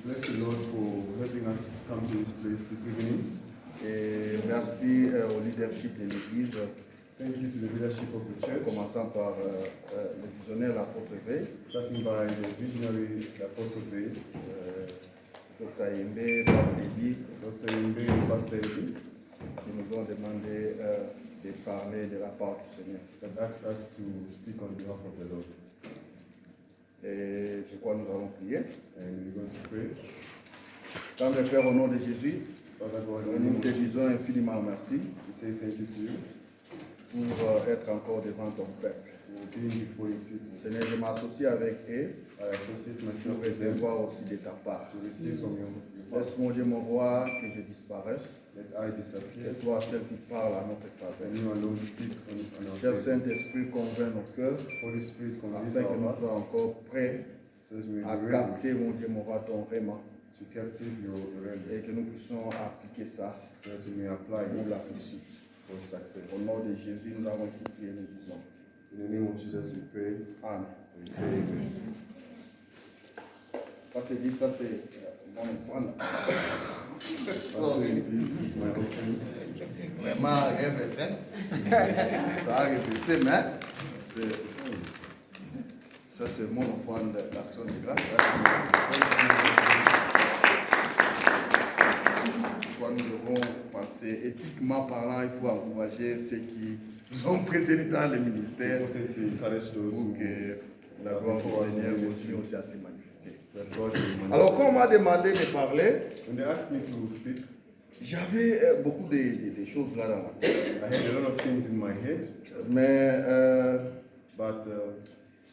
bless the Lord for helping us come to this place this evening. Et merci au leadership de l'Église, Thank you to the leadership of the en church, commençant par le visionnaire, l'apôtre Veil, starting by the visionary, the Apostle Veil, Dr. Yembe, Pasteur Eddy, Dr. Imbe and Pastor Eddie, qui nous ont demandé de parler de la part du Seigneur. that asked us to speak on behalf of the Lord. Et je crois que nous allons prier. And we're going to pray. Dans le Père, au nom de Jésus, Father God, nous te disons infiniment merci we say thank you to you pour être encore devant ton peuple. for being before your people. Seigneur, je m'associe avec eux I associate pour myself with them recevoir aussi de ta part. to receive from your part. Laisse mon Dieu, mon roi, que je disparaisse. Let I Que disappear, toi, seul qui parles à notre faveur. and you alone speak on our Cher faith. Saint-Esprit, convainc nos cœurs Holy Spirit, convince afin que our nous hearts soyons encore prêts so that we à may be ready capter, mon Dieu, mon roi, ton réma to captive your realm, et que nous puissions appliquer ça so that we may apply pour it la réussite. for success. Au nom de Jésus, nous avons ici prié, nous disons In the name of Jesus, we pray. Amen. We say amen. Parce que dit ça, c'est mon enfant. Pastor Eddie, this is my offering. Vraiment, ça a répété, mais ça, c'est mon offrande d'action de grâce. Quoi, nous devons penser éthiquement parlant, il faut encourager ceux qui sont précédés dans le ministère It's important to encourage those pour who que la gloire du Seigneur continue aussi à se manifester. that God will manifest. Alors, quand on m'a demandé de parler, When they asked me to speak, j'avais beaucoup de choses là dans ma tête. I had a lot of things in my head, Mais but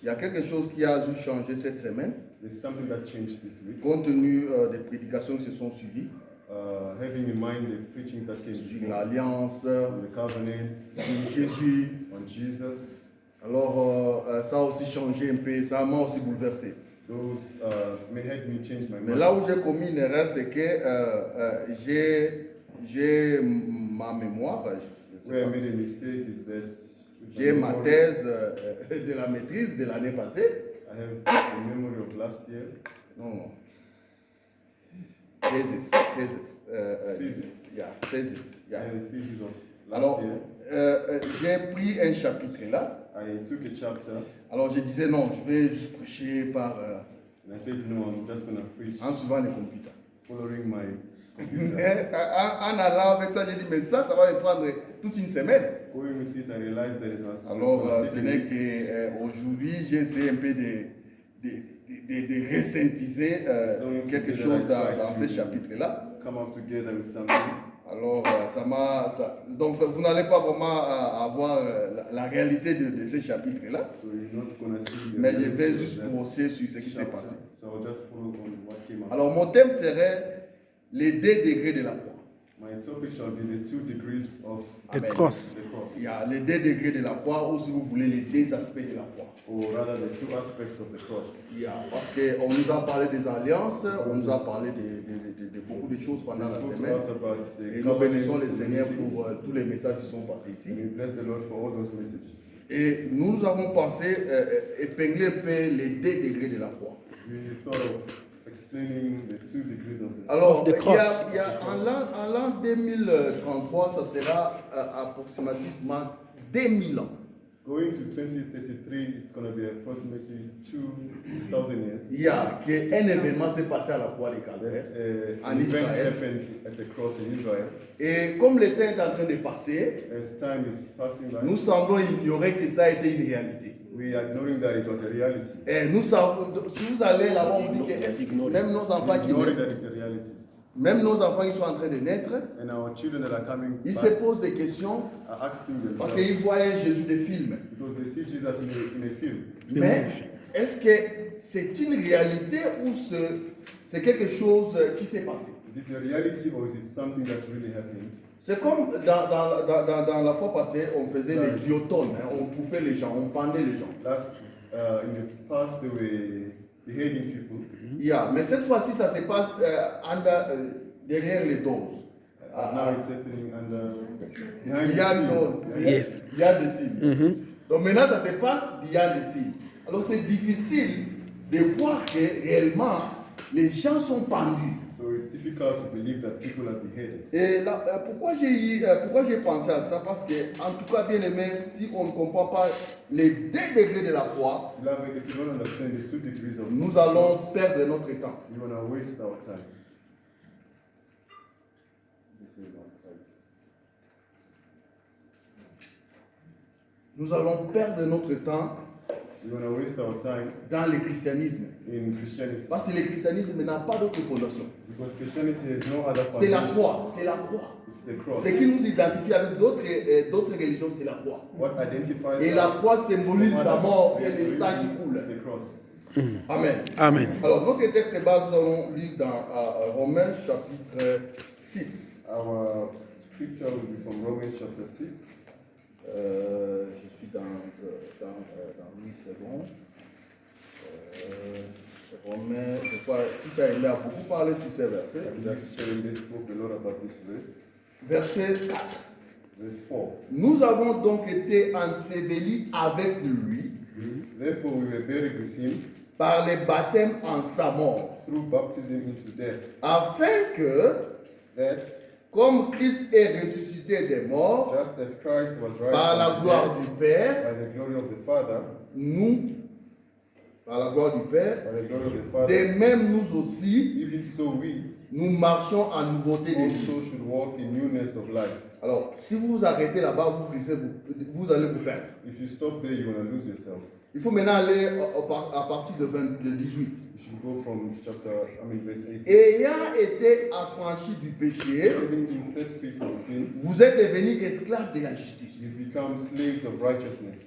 il y a quelque chose qui a juste changé cette semaine, there's something that changed this week. compte tenu des prédications qui se sont suivies Having in mind the preachings that came sur before, l'alliance, on the covenant, sur Jésus. on Jesus, Alors, ça a aussi changé un peu, ça m'a aussi bouleversé. those may help me change my Mais mind. là où j'ai commis une erreur, c'est que j'ai ma mémoire, je sais Where I pas, made a mistake is that with my j'ai ma memory, thèse de la maîtrise de l'année passée. I have a memory of last year. Non. Thesis. Thesis. Yeah, thesis. I Yeah. had a thesis of last Alors, year. j'ai pris un chapitre là. I took a chapter Alors, je disais non, je vais juste prêcher par, and I said, no, I'm just going to preach en suivant les computers. following my computer. Mais, en allant avec ça, j'ai dit, mais ça va me prendre toute une semaine. Going with it, I realized that it was Alors, gonna ce take n'est me- qu'aujourd'hui, j'ai essayé un peu de resynthétiser quelque chose dans ce chapitre-là. come up together with something. Alors, donc vous n'allez pas vraiment avoir la réalité de ce chapitre-là, So you're not going to see the mais je reality vais of juste that brosser sur ce qui s'est chapter. passé. So I'll just follow on what came up. Alors, mon thème serait les 2 degrés de la croix. My topic shall be the 2 degrees of Amen. cross. the cross, Il y a les 2 degrés de la croix, ou si vous voulez, les 2 aspects de la croix. or rather the 2 aspects of the cross. Il y a, parce qu'on nous a parlé des alliances, on nous a parlé de beaucoup de choses pendant la We spoke to semaine. us about the Et nous bénissons le covenants, Seigneur the pour tous les messages qui sont passés ici. and we bless the Lord for all those messages. Et nous avons pensé épingler un peu les 2 degrés de la croix. We thought of explaining the 2 degrees of the Alors, The cross. il y a en l'an 2033, ça sera approximativement 2000 ans. Going to 2033, it's going to be approximately 2,000 years. Il y a qu'un événement s'est passé à la croix de Calvaire. That En an event Israël. happened at the cross in Israel. Et comme le temps est en train de passer, As time is passing by, nous semblons ignorer que ça a été une réalité. we are knowing that it was a reality. Et nous savons, si vous allez là-bas, on dit que même nos enfants qui Knowing naissent, that it's a reality. même nos enfants qui sont en train de naître, And our children that are coming ils se back posent des questions are asking parce themselves, qu'ils voient un Jésus de film. because they see Jesus in a film. Mais est-ce que c'est une réalité ou c'est quelque chose qui s'est passé? Is it a reality or is it something that really happened? C'est comme dans la fois passée, on faisait les guillotines, hein, on coupait les gens, on pendait les gens. Last, in the past, they were beheading people. Yeah, mais cette fois-ci, ça se passe derrière les doses. Now it's happening behind Il y a the une scene. dose. Yes. Il y a des signes. Donc maintenant, ça se passe, il y a des signes. Alors c'est difficile de voir que réellement, Les gens sont pendus. So it's difficult to believe that people are beheaded. Et là, pourquoi j'ai pensé à ça? Parce que, en tout cas, bien aimé, si on ne comprend pas les 2 degrés de la croix, Beloved, if you don't understand the 2 degrees of nous the allons cross, perdre notre temps. we're going to waste our time. Nous allons perdre notre temps We're going to waste our time dans le christianisme. in Christianity. Parce que le christianisme n'a pas d'autre fondation. Because Christianity has no other C'est la foundation. croix, c'est la croix. It's the cross. Ce qui nous identifie avec d'autres religions, c'est la croix. What identifies Et la us croix symbolise from la other mort et le religions sang qui is coule. the cross. Amen. Amen. Alors, notre texte de base, nous allons lire dans Romains chapitre 6. Our scripture will be from Romans chapter 6. Je suis dans 8 secondes. Romains, je crois, Teacher Aimé a beaucoup parlé sur ces versets. That's sharing this book a lot about this verse. Verset 4. Verse 4. Nous avons donc été ensevelis avec lui Therefore we were buried with him par le baptême en sa mort, through baptism into death, afin que, that comme Christ est ressuscité des morts just as Christ was raised par la from the gloire dead du Père, by the glory of the Father, nous, par la gloire du Père, by the glory of the Father, de même nous aussi, even so we nous marchons en nouveauté de vie. also should walk in newness of life. Alors, si vous vous arrêtez là-bas, vous allez vous perdre. If you stop there, you're going to lose yourself. Il faut maintenant aller à partir de 18. You should go from verse 18. Ayant été affranchi du péché, Having been set free from sin, vous êtes devenus esclaves de la justice. you become slaves of righteousness.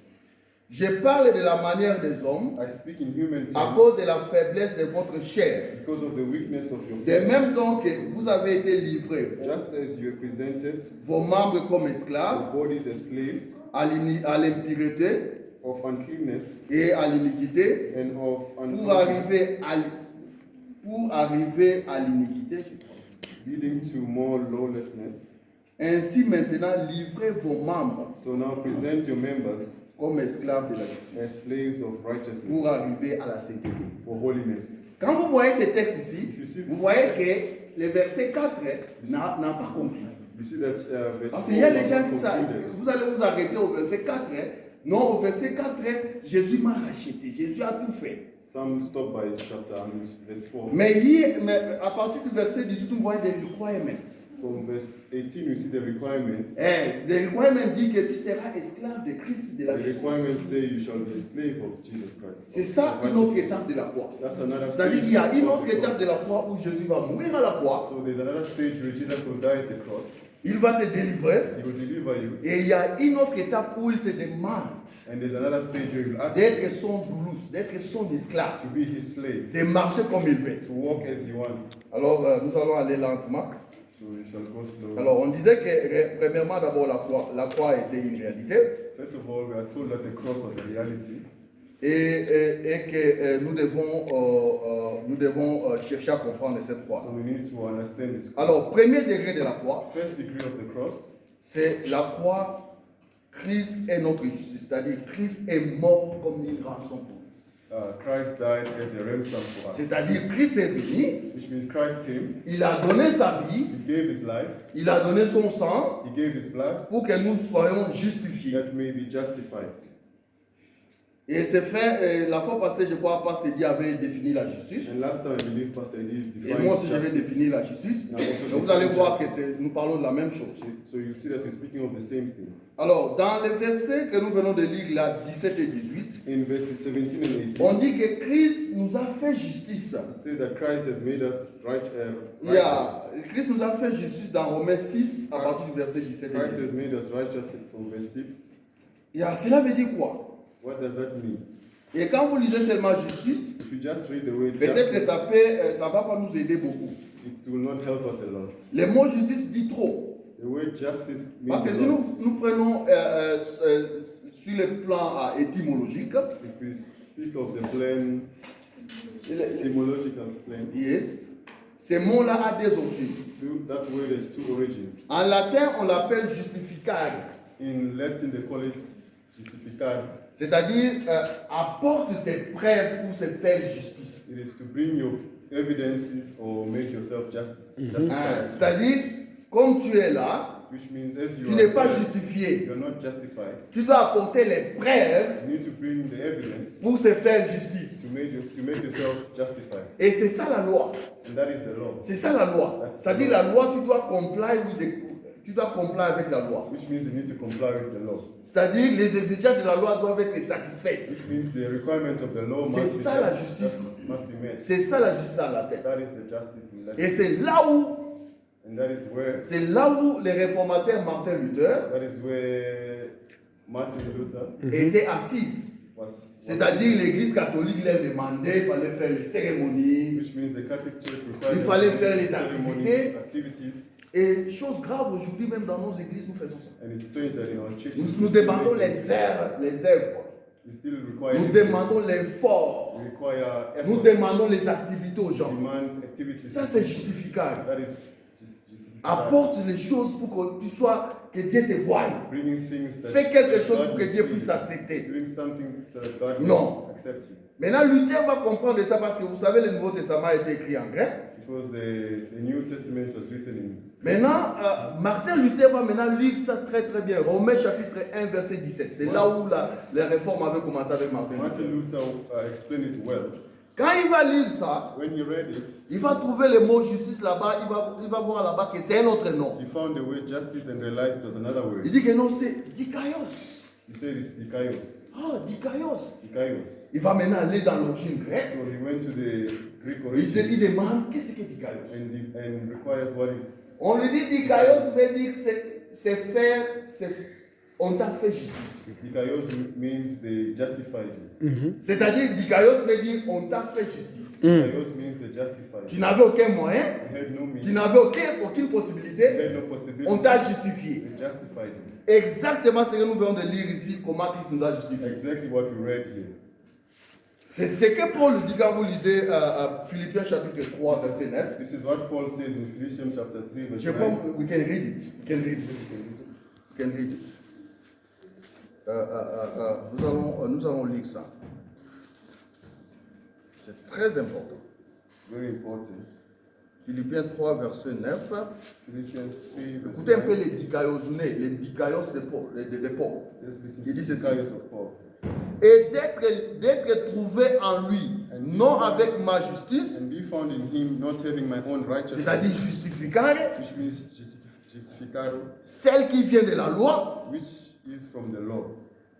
Je parle de la manière des hommes I speak in human à terms cause de la faiblesse de votre chair. because of the weakness of your De flesh. même donc que vous avez été livrés, Just as you are presented, vos membres comme your esclaves bodies as slaves à l'impureté of uncleanness et à l'iniquité and of pour uncleanness, arriver à l'iniquité. je crois. leading to more lawlessness. Ainsi maintenant livrez vos membres So now present your members comme esclaves de la justice as slaves of righteousness pour arriver à la sainteté. for holiness. Quand vous voyez ce texte ici, vous voyez que le verset 4 n'a pas conclu. You see that verse Parce 4 qu'il y a les was gens not qui savent, concluded. vous allez vous arrêter au verset 4. Non, au verset 4, Jésus m'a racheté, Jésus a tout fait. Some stop by chapter verse 4. Mais à partir du verset 18, vous voyez des requirements. From verse 18, you see the requirements. Les requirements disent que tu seras esclave de Christ de la The justice. requirements say you shall be a slave of Jesus Christ. C'est ça une autre étape de la croix. That's another C'est-à-dire stage qu'il y a une of autre the étape cross. de la croix où Jésus va mourir à la croix. So there's another stage where Jesus will die at the cross. Il va te délivrer. He will deliver you. Et il y a une autre étape où il te demande And there's another stage where he will ask you d'être son doulousse, d'être son esclave, to be his slave, de marcher comme il veut. to walk as he wants. Alors, nous allons aller lentement. So you shall go slowly. Alors, on disait que, premièrement, d'abord, la croix était une réalité First of all, we are told that the cross was a reality. et que nous devons chercher à comprendre cette croix. So we need to understand this cross. Alors, premier degré de la croix, First degree of the cross, c'est la croix, Christ est notre justice, c'est-à-dire Christ est mort comme une rançon pour nous. Christ died as a ransom for us. C'est-à-dire Christ est venu, Which means Christ came, il a donné sa vie, he gave his life, il a donné son sang he gave his blood, pour que nous soyons justifiés. that may be justified. Et c'est fait, la fois passée, je crois, Pasteur Di avait défini la justice. And last time I believe Pastor Eddie Et defined moi aussi, je vais justice. définir la justice. Now, also Donc, vous allez define voir que justice. nous parlons de la même chose. So you see that we're speaking of the same thing. Alors, dans les versets que nous venons de lire, là, 17 et 18, In verses 17 and 18, on dit que Christ nous a fait justice. it says that Christ has made us Il y a, righteous. Christ nous a fait justice dans Romains 6, à partir du verset 17 et Christ 18. has made us righteous from verse 6. Cela veut dire quoi? What does that mean? Et quand vous lisez seulement justice, If you just read the word peut-être que justice, ça va pas nous aider beaucoup. it will not help us a lot. Le mot justice dit trop. The word justice Parce means que a si lot. nous prenons sur le plan étymologique, If we speak of the plan, etymological plan, yes, ce mot-là a des origines. that word has two origins. En latin, on l'appelle justificare, In Latin, they call it justificare. c'est-à-dire apporte des preuves pour se faire justice. It is to bring your evidences or make yourself justified. C'est-à-dire, comme tu es là, Which means as you tu are n'es pas there, justifié. you're not justified. Tu dois apporter les preuves You need to bring the evidence pour se faire justice. to make yourself justified. Et c'est ça la loi. And that is the law. C'est ça la loi. C'est-à-dire la loi, tu dois comply avec la loi. Which means you need to comply with the law. C'est-à-dire les exigences de la loi doivent être satisfaites. Which means the requirements of the law C'est ça la justice. must be met. C'est ça la justice à la tête. That is the justice in Et life. c'est là où And that is where les réformateurs Martin Luther that is where Martin Luther étaient assis. was C'est-à-dire l'église catholique leur demandait, il fallait faire les cérémonies. which means the Catholic Church requires Il fallait faire les ceremonies, activités. activities. Et chose grave, aujourd'hui même dans nos églises, nous faisons ça. And it's strange that in our churches Nous demandons les œuvres. we still require Nous demandons l'effort. we require effort, Nous demandons les activités aux gens. demand activities. Ça, c'est justificable. That is justified. Apporte les choses pour que tu sois, que Dieu te voie. Bringing things that Fais quelque chose God pour que will Dieu see. puisse accepter. Doing something so that God Non. will accept you. Maintenant, Luther va comprendre ça parce que vous savez, le Nouveau Testament a été écrit en grec. Because the New Testament was written in. Maintenant, Martin Luther va maintenant lire ça très très bien. Romains chapitre 1, verset 17. C'est là où la réforme avait commencé avec Martin Martin Luther. Luther explained it well. Quand il va lire ça, When he read it, il va trouver le mot justice là-bas. Il va voir là-bas que c'est un autre nom. he found the word justice and realized it was another word. Il dit que non, c'est dikaios. He said it's dikaios. Ah, dikaios. Dikaios. Il va maintenant aller dans l'origine grecque. So he went to the Greek Il origin demande qu'est-ce que dikaios. and requires what is. On lui dit dikaios veut dire c'est faire, on t'a fait justice. Dikaios means they justified you. C'est-à-dire dikaios veut dire on t'a fait justice. Dikaios means they justified Tu you. n'avais aucun moyen, You had no means. tu n'avais aucune You possibilité, had no possibility. on t'a justifié. They justified you. Exactement ce que nous venons de lire ici, comment Christ nous a justifié. Exactly what we read here. C'est ce que Paul dit quand vous lisez Philippiens chapitre 3, verset 9. This is what Paul says in Philippians chapter 3, verse Je 9. crois we can read it. We can read it. We can read it. Nous allons lire ça. C'est très important. Very important. Philippiens 3, verset 9. Philippians 3, verse Écoutez un peu 9. les dikaios de Paul. Let's listen Il to dit the ceci. Dikaios of Paul. Et d'être trouvé en lui, non avec ma justice, And be found in him, not having my own c'est-à-dire righteousness, justificare, which means justificado, celle qui vient de la loi, which is from the law,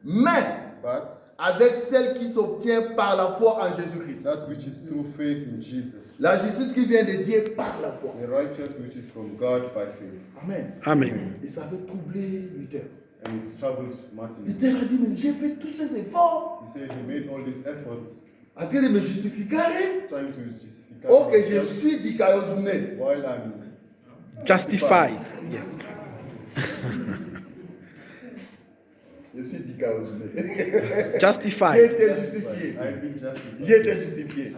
mais but avec celle qui s'obtient par la foi en Jésus-Christ. that which is through faith in Jesus, La justice qui vient de Dieu par la foi. the righteous which is from God by faith. Amen. Amen. Et ça avait troublé Luther. And it's troubled Martin. Luther a dit, mais j'ai fait tous ces efforts He said he made all these efforts à train de me justifier. trying to justify Oh, que je himself suis dikaiosné. while I'm Justified. Yes. Je suis dikaiosné. J'ai Justified. été justifié. I've been justified. J'ai été justifié.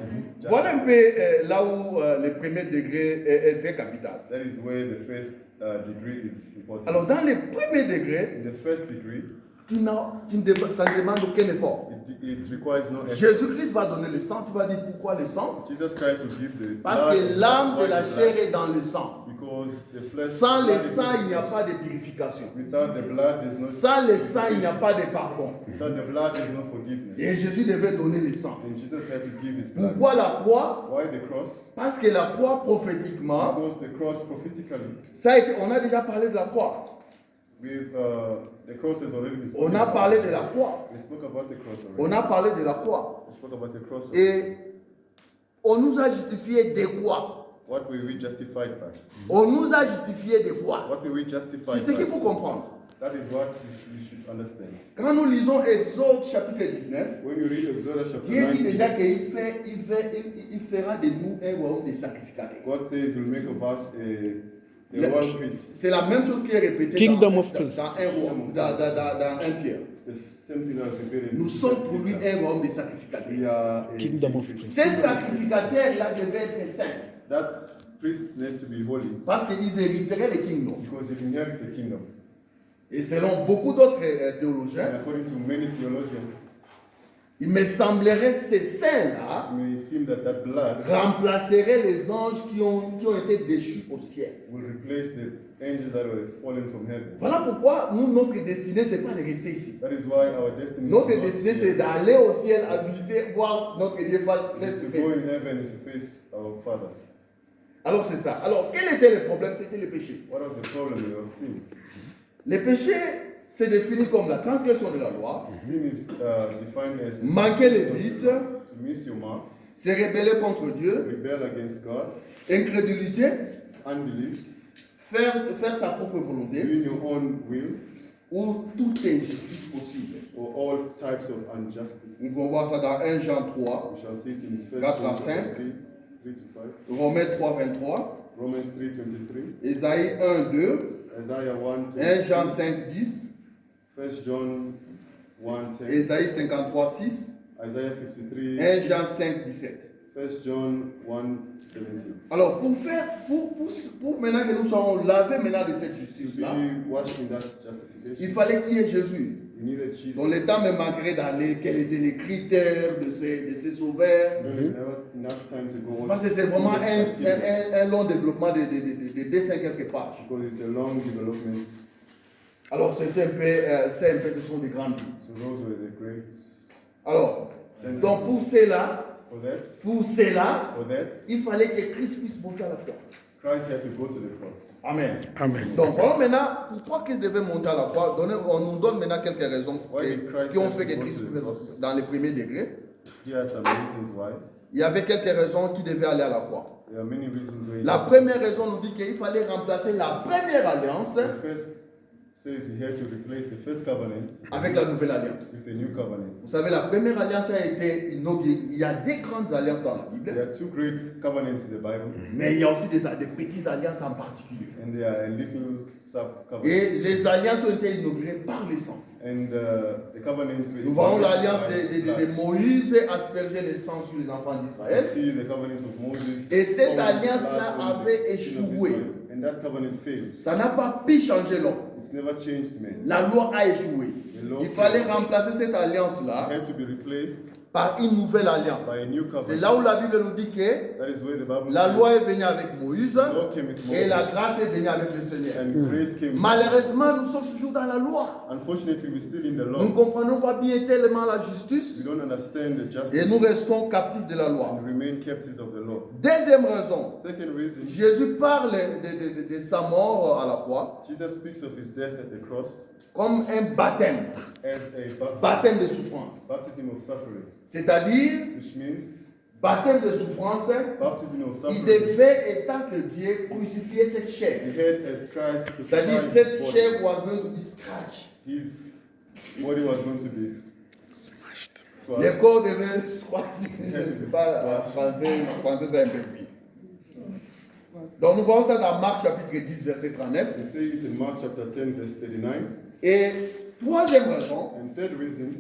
Voilà un peu là où le premier degré est très capital. That is where the first degree is important. Alors, dans le premier degré, In the first degree, ça ne demande aucun effort. it requires no effort. Jésus-Christ va donner le sang. Tu vas dire pourquoi le sang? Jesus Christ will give the Parce blood que and l'âme de why la the chair blood? est dans le sang. Because the flesh, Sans le blood is sang, not- il n'y a pas de purification. Without the blood, there's no Sans le sang, il n'y a pas de pardon. Without the blood, there's no forgiveness. Et Jésus devait donner le sang. And Jesus had to give his blood. Pourquoi la croix? Why the cross? Parce que la croix, prophétiquement, Because the cross prophetically, ça a été, on a déjà parlé de la croix. the cross has already been On spoken a about. parlé de la croix. We spoke about the cross already. On a parlé de la croix. We spoke about the cross already. Et on nous a justifié de quoi? What were we justified by? On nous a justifié de quoi? What were we justified C'est ce qu'il by? faut comprendre. That is what we should understand. Quand nous lisons Exode chapitre 19, When you read Exodus chapter Dieu dit 19, déjà qu'il fera de nous un royaume de sacrificateurs. God says He will make of us a royal priest. C'est la même chose qui est répétée Kingdom dans, of priests. dans un royaume, dans un Pierre. It's the same thing that was repeated in Nous sommes pour lui Peter. un royaume de sacrificateurs. We are a Kingdom of priest. Ces sacrificateurs-là devaient être saints That priests need to be holy parce qu'ils hériteraient le kingdom. because they inherit the kingdom. Et selon beaucoup d'autres And théologiens, according to many theologians, Il me semblerait ces saints-là It may seem that that blood remplacerait les anges qui ont été déchus au ciel. will replace the angels that were fallen from heaven. Voilà pourquoi nous, notre destinée, ce n'est pas de rester ici. That is why our destiny Notre is not destinée, here. c'est d'aller au ciel, habiter, voir notre Dieu face It is to to go face. in heaven and to face our Father. Alors c'est ça. Alors quel était le problème? C'était le péché. What was the problem with our sin? Le péché, c'est défini comme la transgression de la loi, Sin is defined as manquer les buts, to miss your mark, se rebeller contre Dieu, rebel against God, incrédulité, unbelief, faire sa propre volonté, doing your own will, ou toute injustice possible. or all types of injustice. Nous pouvons voir ça dans 1 Jean 3, We shall see it in 1 4 à John 5. 3 to 5, Romains 3, 23, Romans 3:23, Ésaïe 1, 2, Isaiah 1 Jean 1:22, 5, 10, 1 John 1:10, Ésaïe 53, 6, Isaiah 53, 1 Jean 5, 17. 1 John 1:17. Alors, pour maintenant que nous soyons lavés maintenant de cette To justice-là, be washed in that il justification, fallait qu'il y ait Jésus. you needed Jesus. Dans le temps me manquerait d'aller, quels étaient les critères de ces sauveurs. Never enough time to go on. Parce que c'est vraiment to the criteria, un long développement de dessin quelques pages. because it's a long development. Alors, ce sont des grandes lignes. So those were the great Alors, sentences. donc pour cela, For that, il fallait que Christ puisse monter à la croix. Christ had to go to the cross. Amen. Amen. Donc, voilà maintenant, pourquoi Christ devait monter à la croix? On nous donne maintenant quelques raisons qui ont fait que Christ puisse dans les premiers degrés. Here are some reasons why. Il y avait quelques raisons qui devaient aller à la croix. There are many reasons why. La première raison nous dit qu'il fallait remplacer la première alliance The first says he had to replace the first covenant avec la nouvelle alliance. with the new covenant. Vous savez, la première alliance a été inaugurée. Il y a des grandes alliances dans la There Bible, are two great covenants in the Bible, mais il y a aussi des petites alliances en particulier. and there are a little sub-covenants. Et les alliances ont été inaugurées par le sang. And the covenants were Nous voyons inaugurated l'alliance by de blood. Moïse asperger le sang sur les enfants d'Israël. You see the covenant of Moses. Et cette pouring alliance-là blood on the avait children of échoué. Israel. And that covenant failed. Ça n'a pas pu changer l'homme. It's never changed man. La loi a échoué. The law Il fallait failed. remplacer cette It alliance-là had to be replaced par une nouvelle alliance. by a new C'est covenant. là où la Bible nous dit que That is where the Bible la says loi est venue avec Moïse the law came with et la Moses, grâce est venue avec le Seigneur. and grace came. Malheureusement, nous sommes toujours dans la loi. Unfortunately, we're still in the Nous ne law. comprenons pas bien tellement la justice We don't understand the et justice nous restons captifs de la loi. and remain captives of the law. Deuxième raison, Second reason, Jésus parle de sa mort à la croix Jesus speaks of his death at the cross comme un baptême, as a baptême de souffrance. baptism of suffering, C'est-à-dire, which means baptême de souffrance, baptism of il suffering. devait, étant que Dieu, crucifier cette chair. He had as Christ C'est-à-dire, crucified cette his body. chair was going to be scratched. His body was going to be Smashed. squashed. Le corps devait squatter. Je ne sais pas, français c'est un peu vite. Donc nous voyons ça dans Marc chapitre 10, verset 39. We see it in Mark chapter 10, verse 39. Et troisième raison, And third reason,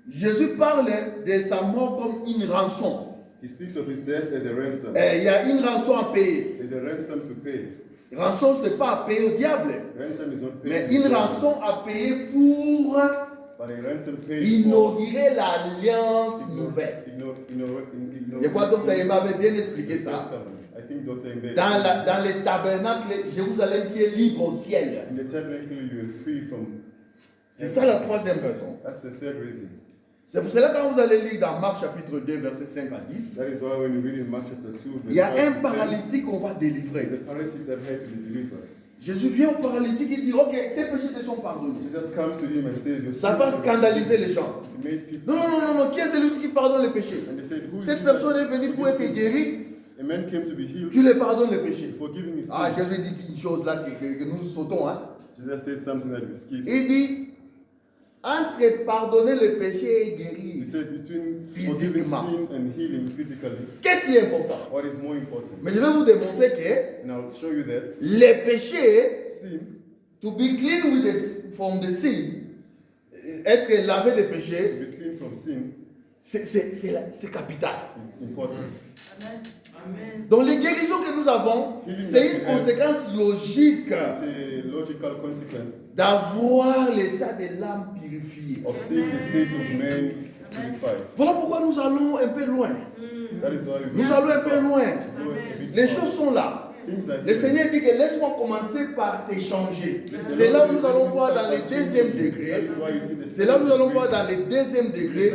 Jésus parle de sa mort comme une rançon. he speaks of his death as a ransom. Il y a une rançon à payer. As a ransom to pay. Rançon, ce n'est pas à payer au diable, Ransom is not paid. mais to une the devil, rançon à payer pour but a ransom paid inaugurer l'alliance nouvelle. Et quoi, Dr. Emma avait bien expliqué ça. I think Dr. Mbe. Dans le tabernacle, Jérusalem qui est libre au ciel. In the tabernacle, you are free from. C'est ça la troisième raison. That's the third reason. C'est pour cela que quand vous allez lire dans Marc chapitre 2, verset 5 à 10, That is why when you read in Mark chapter 2, il y a verse 5 un to 10, paralytique qu'on va there's délivrer. a paralytic that had to be delivered. Jésus vient au paralytique et dit, ok, tes péchés te sont pardonnés. Jesus comes to him and says, your Ça sins va are scandaliser forgiven. les gens. It made people. Non, qui est celui qui pardonne les péchés? And they said, who is Cette he personne that est venue pour forgives être sins? guérie, A man came to be healed, tu le pardonnes les péchés. forgiving his sins. Ah, Jésus dit une chose là que nous sautons. Hein. Jesus said something that we skip. Il dit, entre pardonner le péché et He guérir, said between forgiving Physiquement. sin and healing physically, qu'est-ce qui est important? what is more important? Mais je vais vous démontrer que And I'll show you that les péchés, sin, to be clean from the sin, être lavé des to péchés, be clean from sin, c'est capital. it's important. Donc les guérisons que nous avons, c'est une conséquence logique It's a logical consequence d'avoir l'état de l'âme purifié. of seeing the state of man Voilà pourquoi nous allons un peu loin. That is why we Nous allons un peu loin. go a bit Les far. choses sont là. Things are Le there. Seigneur dit que laisse-moi commencer par t'échanger. C'est là où nous allons voir dans le deuxième degré. C'est là où nous allons voir dans le deuxième degré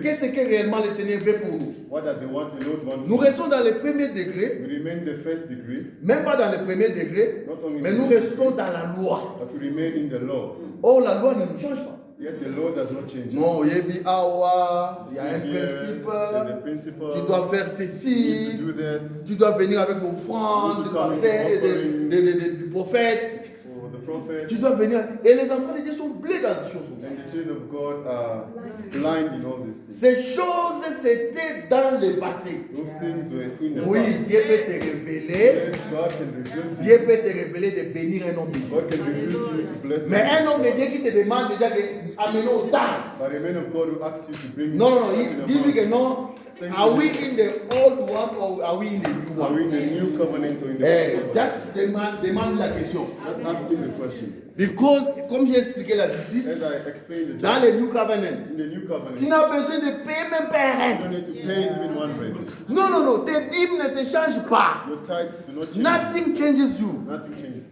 qu'est-ce que réellement le Seigneur veut pour nous. What does the Lord want? Nous restons dans le premier degré, We remain in the first degree, même pas dans le premier degré, not only mais nous restons dans la loi. but to remain in the law. Oh, la loi ne nous change pas. Yet the law does not change. Non, Yebi Awa, il y a un Here, there's a principe. principle. Tu dois faire You need ceci. to do that Tu dois venir avec l'offrande du pasteur et du prophète. for the prophet. Tu dois venir. Et les enfants de Dieu sont blés dans ces choses. And the children of God are blind in all these things. Ces choses, c'était dans le passé. Those things were in the Oui, past. Dieu peut te révéler. Yes, God can reveal to Dieu you. peut te révéler de bénir un homme de Dieu. God can reveal to you to bless Mais you. un homme de Dieu qui te demande déjà d'amener autant. But a man of God who asks you to bring Non, non, non. such an Dis-lui que amount. non. Are we in the old one or are we in the new Are we in one? the new covenant or in the Eh, old covenant? just demande la question. Just ask him the question. Because, comme j'ai expliqué la justice, As I explained the dans le New Covenant, in the new covenant, tu n'as besoin de payer même pas un you don't rent. need to pay even one rent. Non, non, non. Tes dîmes ne te changent pas. Your tithes do not change. Nothing changes you. Nothing changes.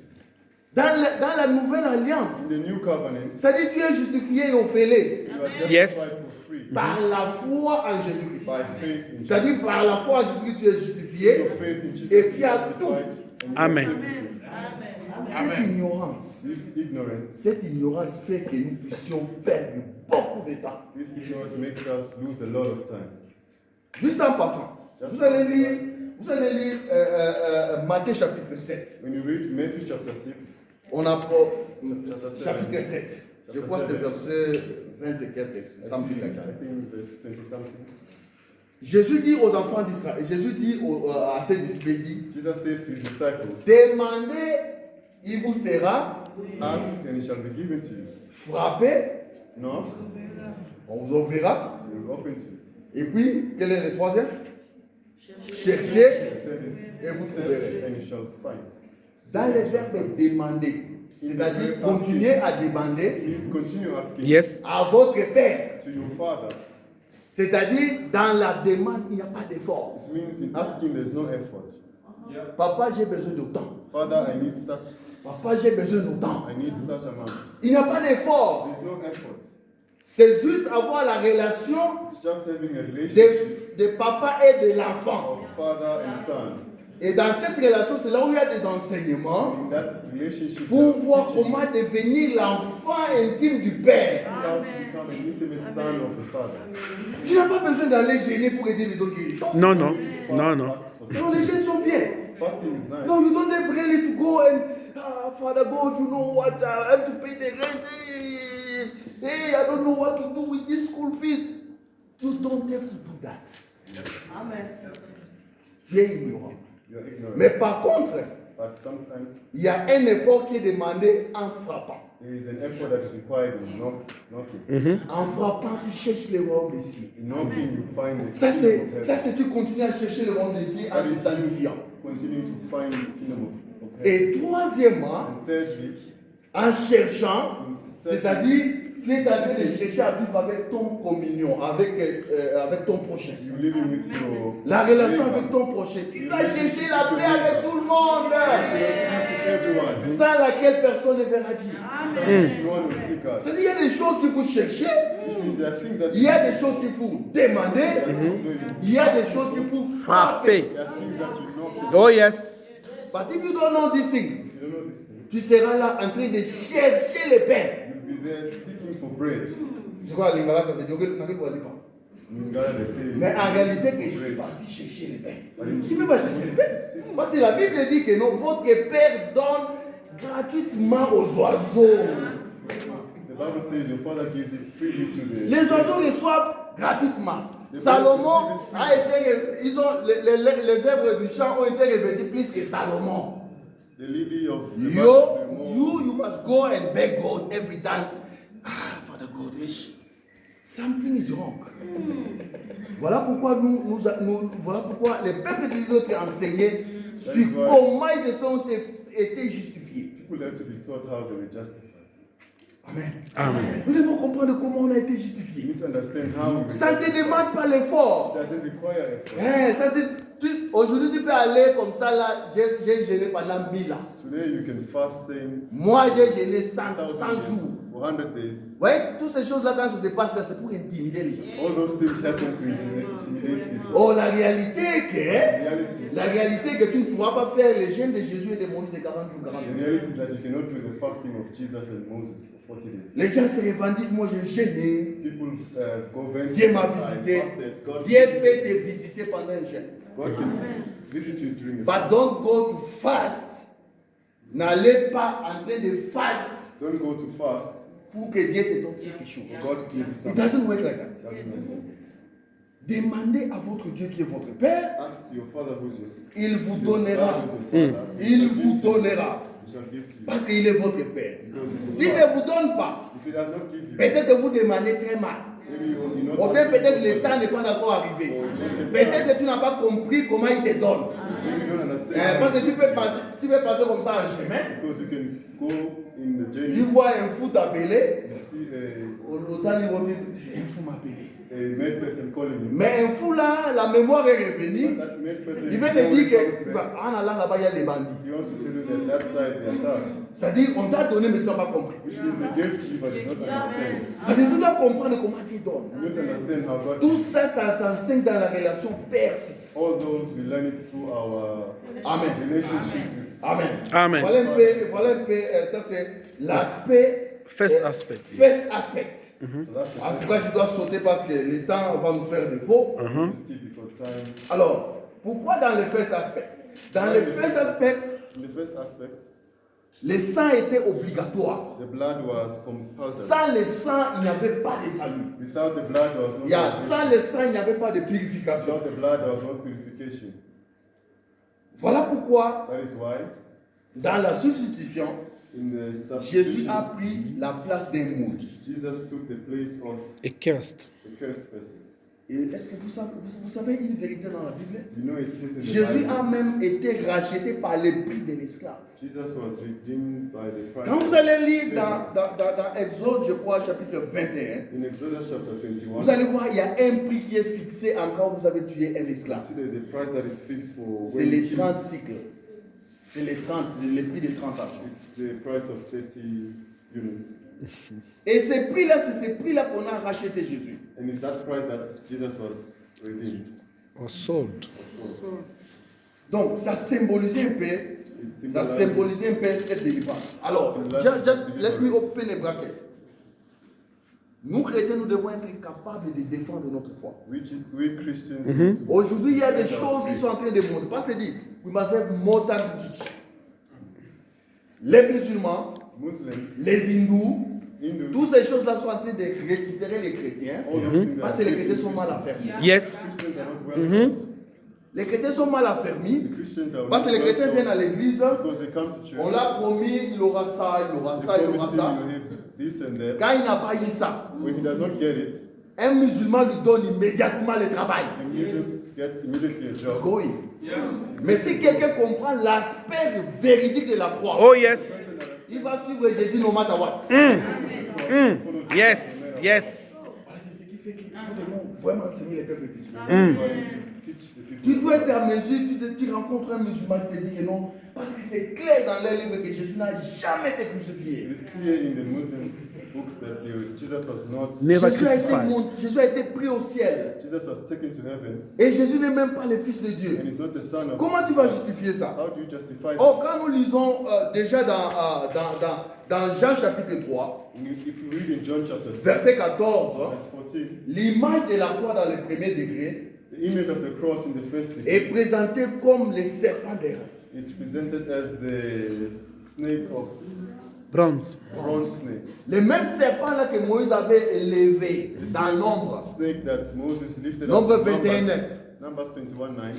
Dans la nouvelle alliance, In the new covenant, c'est-à-dire tu es justifié et offert you are justified Yes. for free par la foi en Jésus-Christ. by faith in Jesus. C'est-à-dire par la foi en Jésus-Christ, tu es justifié. Your faith in Jesus Et is tu as justified. tout. And you Amen. have everything. This ignorance, Cette ignorance fait que nous puissions perdre beaucoup de temps. this ignorance makes us lose a lot of time. Juste en passant, vous allez lire Matthieu chapitre 7. When you read Matthew chapter 6, On apprend chapitre 7. Je crois que c'est verset 20 et quelques. I something think like that. verse 20 something. Jésus dit aux enfants d'Israël, Jésus dit à ses disciples, il dit, Jesus says to his disciples, demandez, il vous sera, ask and it shall be given to you. frappez, Knock, on vous ouvrira. it will open to you. Et puis, quel est le troisième? Cherchez, The third is et vous search trouverez. and you shall find. Dans le verbe demander, c'est-à-dire continuer à demander Please continue asking Yes. à votre Père. to your Father. C'est-à-dire, dans la demande, il n'y a pas d'effort. It means in asking there's no effort. Papa, j'ai besoin d'autant. Father, I need such, Papa, j'ai besoin d'autant. I need such amount. Il n'y a pas d'effort. There's no effort. C'est juste avoir la relation It's just having a relationship de papa et de l'enfant. of father and son. Et dans cette relation, c'est là où il y a des enseignements In that relationship, pour there are voir teachings comment devenir l'enfant intime du Père. how to become an intimate son of the Father. Tu n'as pas besoin d'aller gêner pour aider les autres guérir. Non, non. Father Non, non. asks for Non, les something. jeunes sont bien. Fasting is nice. No, you don't have really to go and, Father God, you know what, I have to pay the rent. Hey, I don't know what to do with this school fees. You don't have to do that. Amen. Tu es ignorant. You're ignorant. Mais par contre, But sometimes il y a un effort qui est demandé en frappant. there is an effort that is required in knocking. En frappant, tu cherches le royaume des cieux. In knocking, you find the Ça, kingdom of c'est heaven. tu continues à chercher le royaume des cieux en te sanctifiant. Continue to find the kingdom of heaven. Et troisièmement, And thirdly, en cherchant, c'est-à-dire, tu es en train de chercher à vivre avec ton communion, avec ton prochain. you living with your La relation neighbor. avec ton prochain. Tu dois chercher la paix avec tout le monde. Everyone. Sans laquelle personne ne verra dire. Everyone will see God. C'est-à-dire, il y a des choses qu'il faut chercher, Which means there are things that il y a des choses qu'il faut demander, il y a des choses qu'il faut frapper. Frapper. there are things that you know. Oh, yes. But if you don't know these things, If you don't know these things, tu seras là en train de chercher le pain. you'll be there seeking for bread. Je crois que l'Ingala, ça se dit, In Ghana, they say, mais en réalité, que je suis parti chercher le pain. Tu ne peux pas chercher le pain. Parce que la Bible dit que non, votre Père donne gratuitement aux oiseaux. The Bible says your father gives it freely to the Les oiseaux reçoivent gratuitement. Salomon a été, les herbes du champ ont été revêtues plus que Salomon. the lily of the You must go and beg God every time. Father God, something is wrong. Voilà pourquoi voilà pourquoi les peuples de Dieu doivent être enseignés sur comment ils se sont été justifiés. people have to be taught how they were justified. Amen. Amen. Nous devons comprendre comment on a été You justifié. need to understand how we Ça ne te demande pas l'effort. doesn't require effort. Aujourd'hui, tu peux aller comme ça, là, j'ai gêné pendant 1000 ans. Today you can fast saying Moi, j'ai gêné 100 1,000 jours. for 100 days. Vous voyez, toutes ces choses-là, quand ça se passe, là, c'est pour intimider les gens. All those things happen to intimidate people. Oh, la réalité Reality. est que tu ne pourras pas faire les jeûnes de Jésus et de Moïse de 40 jours, 40 The jours. reality is that you cannot do the fasting of Jesus and Moses for 40 days. Les gens se revendiquent, moi j'ai gêné. People go venture. Dieu m'a I visité. fasted. God Dieu peut te visiter pendant un jeûne. God can visit you during a But fast. don't go to fast. N'allez pas en train de fast Don't go to fast. pour que Dieu te donne quelque chose. God give you It something. doesn't work like that. Doesn't make sense. Demandez à votre Dieu qui est votre Père, Ask your father who's your il vous your donnera. father who's your father. Il He vous shall give to you. donnera. He shall give to you. Parce qu'il est votre Père. S'il ne vous donne pas, If he does not give you, peut-être vous demandez très mal. maybe you know. Ou bien peut-être le temps n'est pas encore arrivé. Peut-être que tu n'as pas compris comment il te donne. Maybe you don't understand. Parce que tu peux passer comme ça en chemin. Because you can go in the journey. Tu vois un fou t'appeler. You see L'autant il va dire, un fou m'appeler. a mad person calling you. Mais un fou là, la mémoire est revenue. That mad person Il veut is te always dire comes back. qu'en allant là-bas, il y a les bandits. He wants to tell you that side they are thugs. C'est-à-dire, on t'a donné, mais tu n'as pas compris. Which means they gave to you, but you don't understand. C'est-à-dire, tu dois comprendre comment Dieu donne. You don't understand how God. Tout ça, ça s'enseigne dans la relation père-fils. All those we learn it through our Amen. relationship. Amen. Amen. Voilà un peu, ça c'est l'aspect. First aspect. First aspect. So that's the En tout cas, je dois sauter parce que le temps va nous faire défaut. to skip because time. Alors, pourquoi dans le first aspect? Dans le first aspect, In the first aspect, le sang était obligatoire. the blood was compulsory. Sans le sang, il n'y avait pas de salut. Without the blood, there was no Sans salvation. le sang, il n'y avait pas de purification. Without the blood, there was no purification. Voilà pourquoi, That is why, dans la substitution, in the Jésus substitution, a pris la place d'un maudit. Jesus took the place of A cursed. the cursed person. Et est-ce que vous savez une vérité dans la Bible? You know it is in the Jésus Bible. a même été racheté par le prix de l'esclave. Jesus was redeemed by the price. Quand vous allez lire dans Exode, je crois, chapitre 21, In Exodus chapter 21, vous allez voir, il y a un prix qui est fixé en quand vous avez tué un you esclave. see there's a price that is fixed for C'est when you les kill. 30 cycles. C'est les 30, le prix de 30 argent. It's the price of 30 units. Et ce prix-là, c'est ce prix-là qu'on a racheté Jésus. And it's that price that Jesus was redeemed. Or sold. Donc, ça symbolisait un peu, cette délivrance. Alors, just let me open a bracket. Nous, chrétiens, nous devons être capables de défendre notre foi. We Christians need to Aujourd'hui, il y a des choses qui sont en train de monter. Parce que dit, we must have more time to teach. Les musulmans, Muslims, les hindous, Hindus, toutes ces choses-là sont en train de récupérer les chrétiens. all those things Parce que les chrétiens sont mal affermis. Yes. Christians are not well taught. Les chrétiens sont mal affermis. The Christians are Parce que les chrétiens viennent à l'église. because they come to church. On l'a promis, il aura ça, il aura They ça, il promise aura him ça. he will have this and that. Quand il n'a pas eu ça, When he does not get it, un musulman lui donne immédiatement le travail. the Muslim gets immediately a It's job. going. Mais si quelqu'un comprend l'aspect véridique de la croix, Oh, yes. il va suivre Jésus no matter what. Yes. Yes. Voilà, c'est ce qui fait que nous devons vraiment enseigner les peuples de Dieu. Teach the people. Tu dois être à mesure, tu rencontres un musulman qui te dit que non, parce que c'est clair dans leur livre que Jésus n'a jamais été crucifié. It is clear in the Muslim books that Jesus was not. Never Jésus a, été crucified. Jésus a été pris au ciel. Jesus was taken to heaven, Et Jésus n'est même pas le Fils de Dieu. and he's not the son of. Comment tu vas justifier ça? How do you justify Oh, that? quand nous lisons déjà dans Jean chapitre 3, If you read in John chapter 3, verset 14, verse 14, l'image de la croix dans le premier degré the image of the cross in the first est degree, présentée comme le serpent d'airain. it's presented as the snake of Bronze. bronze snake. Le même serpent là que Moïse avait élevé dans Nombre. Snake that Moses lifted Nombre up. 21. Numbers 21:9.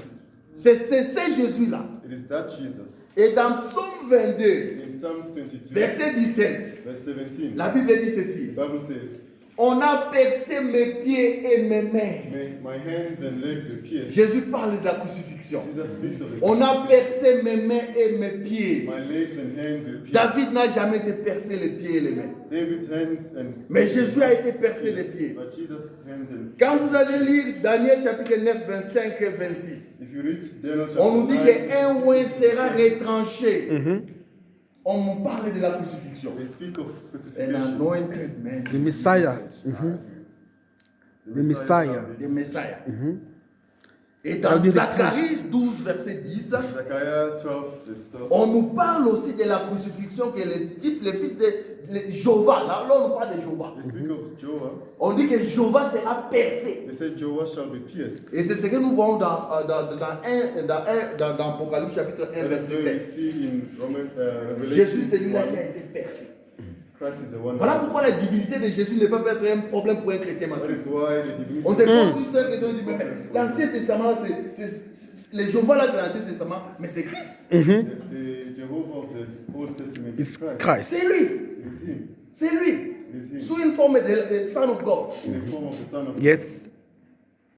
C'est ce Jésus-là. It is that Jesus. Et dans Psaume 22, In Psalms 22, verset 17, verse 17, la Bible dit ceci. the Bible says, On a percé mes pieds et mes mains. My hands and legs were pierced. Jésus parle de la crucifixion. Jesus speaks of the On a crucifixion. percé mes mains et mes pieds. My legs and hands were pierced. David n'a jamais été percé les pieds et les mains. David's hands and Mais Jésus a été percé les pieds. But Jesus' hands and Quand vous allez lire Daniel chapitre 9, 25 et 26, if you reach Daniel on nous dit chapter 9, qu'un oint sera retranché. On me parle de la crucifixion. they speak of An crucifixion. anointed man. The Messiah. The Messiah. shall be- Le Messiah. Et Shall dans be Zacharie 12, verset 10, Zechariah 12, verse 12. on nous parle aussi de la crucifixion que les fils de Jéhovah, là on nous parle de Jéhovah. They speak of Joah. On dit que Jéhovah sera percé. They said Joah shall be pierced. Et c'est ce que nous voyons dans Apocalypse chapitre 1, That is verset where we 7. see in Revelation Jésus, c'est lui-là qui a 1, été percé. Christ is the one. Voilà pourquoi la divinité de Jésus ne peut pas être un problème pour un chrétien That mature. is why the divinity. On te pose juste une question, on dit, mais l'Ancien Testament, les Jéhovah là de l'Ancien Testament, mais c'est Christ. The Jehovah of the Old Testament is It's Christ. Christ. C'est lui. It is him. C'est lui. It is him. Sous une forme de Son of God. In the form of the Son of God. Yes.